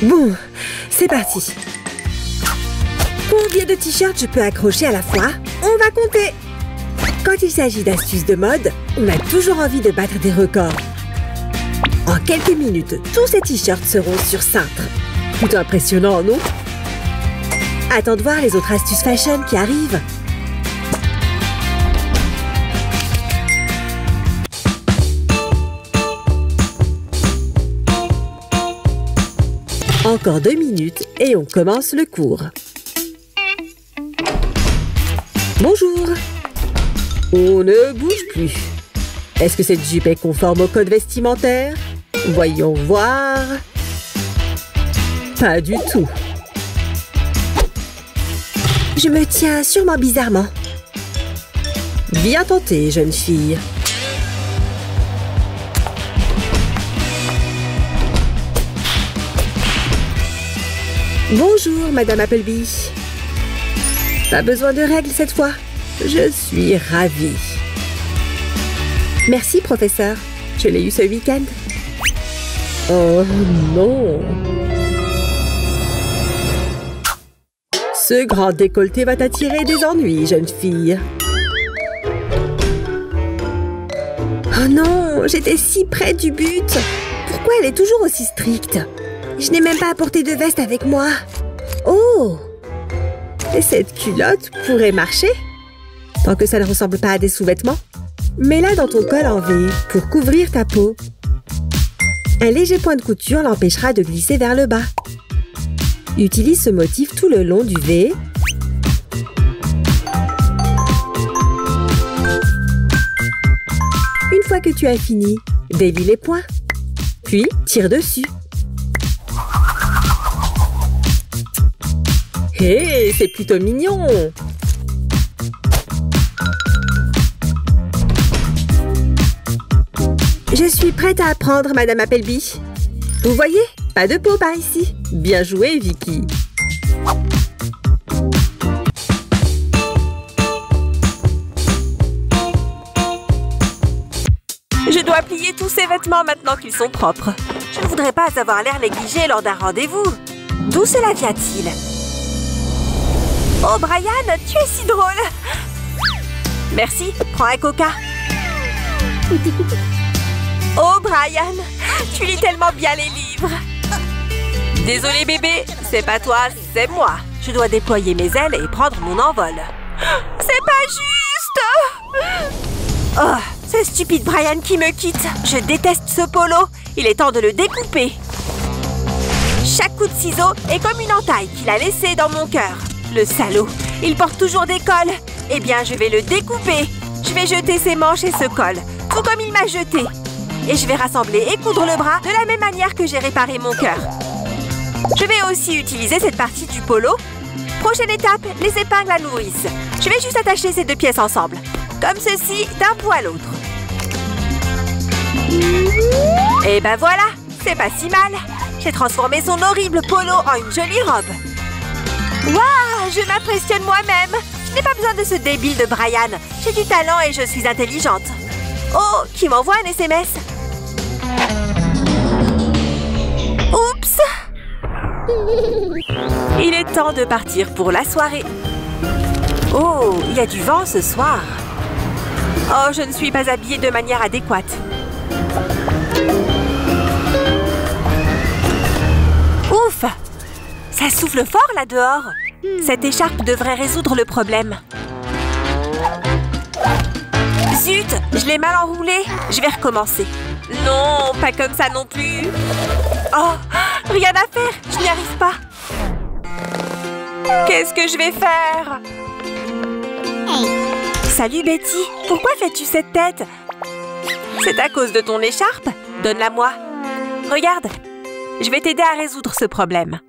Bon, c'est parti. Combien de t-shirts je peux accrocher à la fois? On va compter. Quand il s'agit d'astuces de mode, on a toujours envie de battre des records. En quelques minutes, tous ces t-shirts seront sur cintre. Plutôt impressionnant, non? Attends de voir les autres astuces fashion qui arrivent. Encore 2 minutes et on commence le cours. Bonjour. On ne bouge plus. Est-ce que cette jupe est conforme au code vestimentaire? Voyons voir. Pas du tout. Je me tiens sûrement bizarrement. Bien tenté, jeune fille. Bonjour, Madame Appleby. Pas besoin de règles cette fois. Je suis ravie. Merci, professeur. Je l'ai eu ce week-end. Oh non. Ce grand décolleté va t'attirer des ennuis, jeune fille. Oh non, j'étais si près du but. Pourquoi elle est toujours aussi stricte? Je n'ai même pas apporté de veste avec moi. Oh! Et cette culotte pourrait marcher? Tant que ça ne ressemble pas à des sous-vêtements. Mets-la dans ton col en V pour couvrir ta peau. Un léger point de couture l'empêchera de glisser vers le bas. Utilise ce motif tout le long du V. Une fois que tu as fini, délie les points. Puis, tire dessus. Hé, c'est plutôt mignon! Je suis prête à apprendre, Madame Appleby. Vous voyez? Pas de peau par ici. Bien joué, Vicky. Je dois plier tous ces vêtements maintenant qu'ils sont propres. Je ne voudrais pas avoir l'air négligé lors d'un rendez-vous. D'où cela vient-il? Oh, Brian, tu es si drôle! Merci, prends un coca. Oh, Brian, tu lis tellement bien les livres. Désolé, bébé, c'est pas toi, c'est moi. Je dois déployer mes ailes et prendre mon envol. C'est pas juste! Oh, ce stupide Brian qui me quitte. Je déteste ce polo. Il est temps de le découper. Chaque coup de ciseau est comme une entaille qu'il a laissée dans mon cœur. Le salaud, il porte toujours des cols. Eh bien, je vais le découper. Je vais jeter ses manches et ce col, tout comme il m'a jeté. Et je vais rassembler et coudre le bras de la même manière que j'ai réparé mon cœur. Je vais aussi utiliser cette partie du polo. Prochaine étape, les épingles à nourrice. Je vais juste attacher ces deux pièces ensemble, comme ceci, d'un bout à l'autre. Et ben voilà, c'est pas si mal. J'ai transformé son horrible polo en une jolie robe. Waouh, je m'impressionne moi-même. Je n'ai pas besoin de ce débile de Brian. J'ai du talent et je suis intelligente. Oh, qui m'envoie un SMS? Oups! Il est temps de partir pour la soirée. Oh, il y a du vent ce soir. Oh, je ne suis pas habillée de manière adéquate. Ouf! Ça souffle fort là dehors. Cette écharpe devrait résoudre le problème. Zut! Je l'ai mal enroulée. Je vais recommencer. Non, pas comme ça non plus. Oh! Rien à faire. Je n'y arrive pas. Qu'est-ce que je vais faire? Salut Betty. Pourquoi fais-tu cette tête? C'est à cause de ton écharpe? Donne-la moi. Regarde. Je vais t'aider à résoudre ce problème.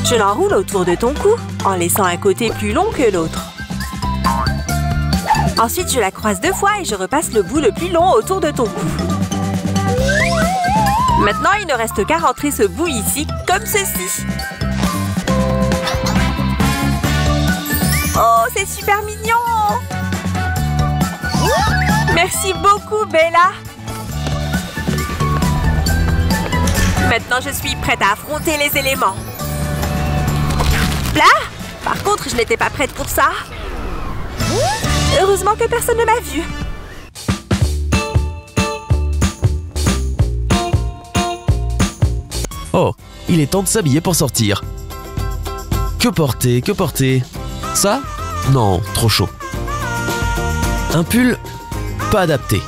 Je l'enroule autour de ton cou, en laissant un côté plus long que l'autre. Ensuite, je la croise 2 fois et je repasse le bout le plus long autour de ton cou. Maintenant, il ne reste qu'à rentrer ce bout ici, comme ceci. Oh, c'est super mignon! Merci beaucoup, Bella! Maintenant, je suis prête à affronter les éléments. Là, par contre, je n'étais pas prête pour ça. Heureusement que personne ne m'a vue. Oh, il est temps de s'habiller pour sortir. Que porter, que porter? Ça? Non, trop chaud. Un pull? Pas adapté.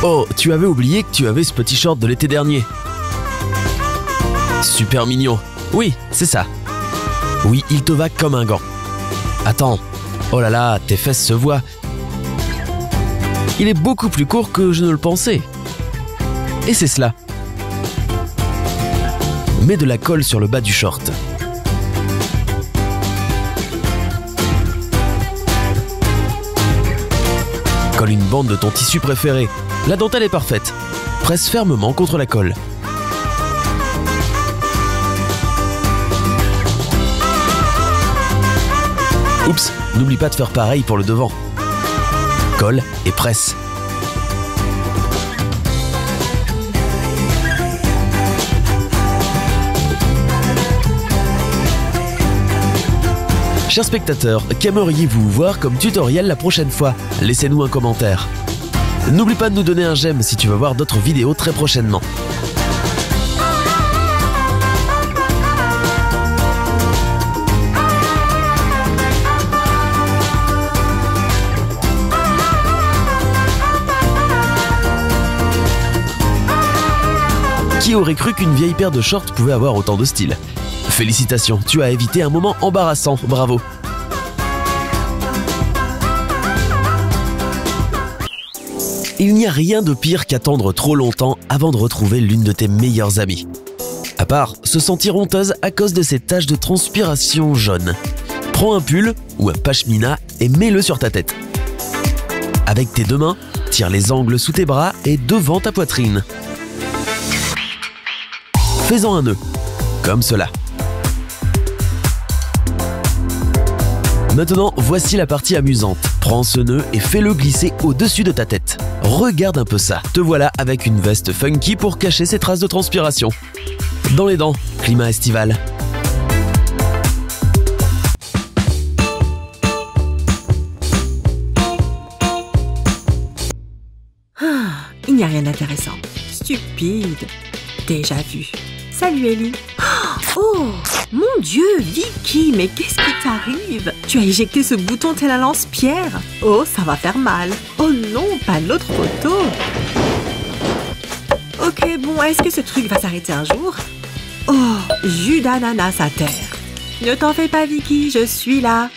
Oh, tu avais oublié que tu avais ce petit short de l'été dernier. Super mignon. Oui, c'est ça. Oui, il te va comme un gant. Attends. Oh là là, tes fesses se voient. Il est beaucoup plus court que je ne le pensais. Et c'est cela. Mets de la colle sur le bas du short. Colle une bande de ton tissu préféré. La dentelle est parfaite. Presse fermement contre la colle. Oups, n'oublie pas de faire pareil pour le devant. Colle et presse. Chers spectateurs, qu'aimeriez-vous voir comme tutoriel la prochaine fois? Laissez-nous un commentaire. N'oublie pas de nous donner un j'aime si tu veux voir d'autres vidéos très prochainement. Qui aurait cru qu'une vieille paire de shorts pouvait avoir autant de style? Félicitations, tu as évité un moment embarrassant, bravo. Il n'y a rien de pire qu'attendre trop longtemps avant de retrouver l'une de tes meilleures amies. À part se sentir honteuse à cause de ces taches de transpiration jaune. Prends un pull ou un pashmina et mets-le sur ta tête. Avec tes deux mains, tire les angles sous tes bras et devant ta poitrine. Fais-en un nœud, comme cela. Maintenant, voici la partie amusante. Prends ce nœud et fais-le glisser au-dessus de ta tête. Regarde un peu ça. Te voilà avec une veste funky pour cacher ces traces de transpiration. Dans les dents, climat estival. Il n'y a rien d'intéressant. Stupide. Déjà vu. Salut Ellie. Oh, mon Dieu, Vicky, mais qu'est-ce qui t'arrive? Tu as éjecté ce bouton tel un lance-pierre. Oh, ça va faire mal. Oh non, pas l'autre photo. Ok, bon, est-ce que ce truc va s'arrêter un jour? Oh, jus d'ananas à terre. Ne t'en fais pas, Vicky, je suis là.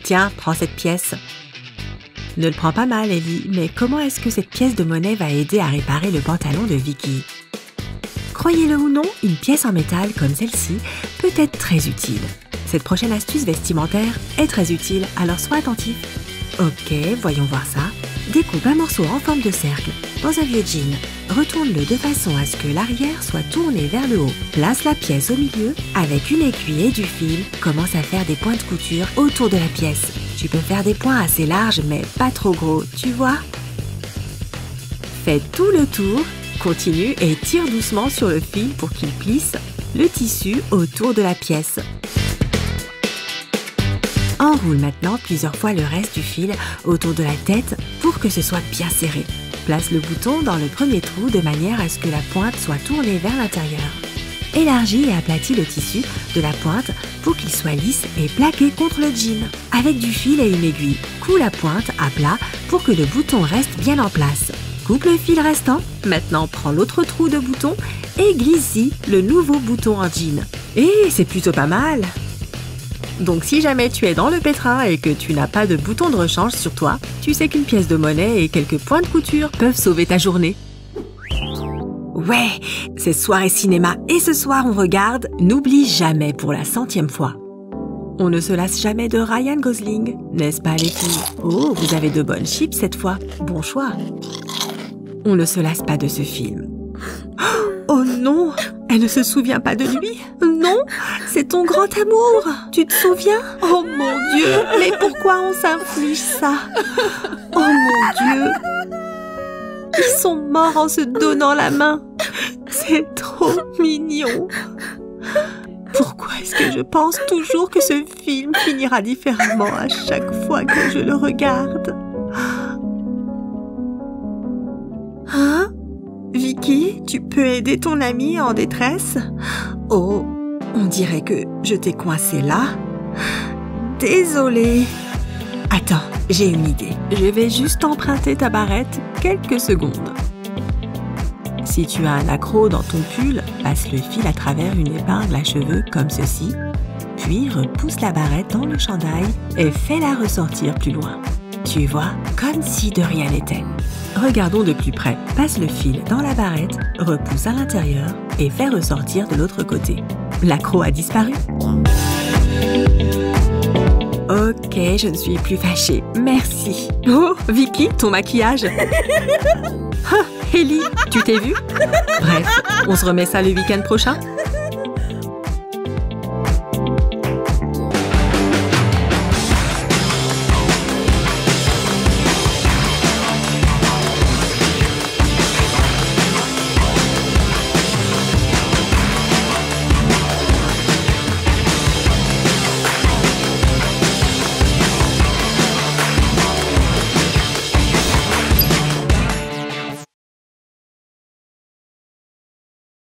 Tiens, prends cette pièce. Ne le prends pas mal, Ellie, mais comment est-ce que cette pièce de monnaie va aider à réparer le pantalon de Vicky? Croyez-le ou non, une pièce en métal comme celle-ci peut être très utile. Cette prochaine astuce vestimentaire est très utile, alors sois attentif. Ok, voyons voir ça. Découpe un morceau en forme de cercle dans un vieux jean. Retourne-le de façon à ce que l'arrière soit tourné vers le haut. Place la pièce au milieu avec une aiguille et du fil. Commence à faire des points de couture autour de la pièce. Tu peux faire des points assez larges mais pas trop gros, tu vois? Fais tout le tour. Continue et tire doucement sur le fil pour qu'il plisse le tissu autour de la pièce. Enroule maintenant plusieurs fois le reste du fil autour de la tête pour que ce soit bien serré. Place le bouton dans le premier trou de manière à ce que la pointe soit tournée vers l'intérieur. Élargis et aplatis le tissu de la pointe pour qu'il soit lisse et plaqué contre le jean. Avec du fil et une aiguille, coule la pointe à plat pour que le bouton reste bien en place. Coupe le fil restant. Maintenant, prends l'autre trou de bouton et glisse-y le nouveau bouton en jean. Et c'est plutôt pas mal. Donc si jamais tu es dans le pétrin et que tu n'as pas de bouton de rechange sur toi, tu sais qu'une pièce de monnaie et quelques points de couture peuvent sauver ta journée. Ouais, c'est soirée cinéma et ce soir on regarde N'oublie jamais pour la 100e fois. On ne se lasse jamais de Ryan Gosling, n'est-ce pas les filles? Oh, vous avez de bonnes chips cette fois. Bon choix. On ne se lasse pas de ce film. Oh non, elle ne se souvient pas de lui? Non, c'est ton grand amour. Tu te souviens? Oh mon Dieu, mais pourquoi on s'inflige ça? Oh mon Dieu. Ils sont morts en se donnant la main. C'est trop mignon. Pourquoi est-ce que je pense toujours que ce film finira différemment à chaque fois que je le regarde? Hein? Vicky, tu peux aider ton amie en détresse? Oh, on dirait que je t'ai coincée là. Désolée. Attends, j'ai une idée. Je vais juste emprunter ta barrette quelques secondes. Si tu as un accroc dans ton pull, passe le fil à travers une épingle à cheveux comme ceci, puis repousse la barrette dans le chandail et fais-la ressortir plus loin. Tu vois, comme si de rien n'était. Regardons de plus près. Passe le fil dans la barrette, repousse à l'intérieur et fais ressortir de l'autre côté. L'accroc a disparu. Ok, je ne suis plus fâchée. Merci. Oh, Vicky, ton maquillage. Ah, Ellie, tu t'es vue? Bref, on se remet ça le week-end prochain?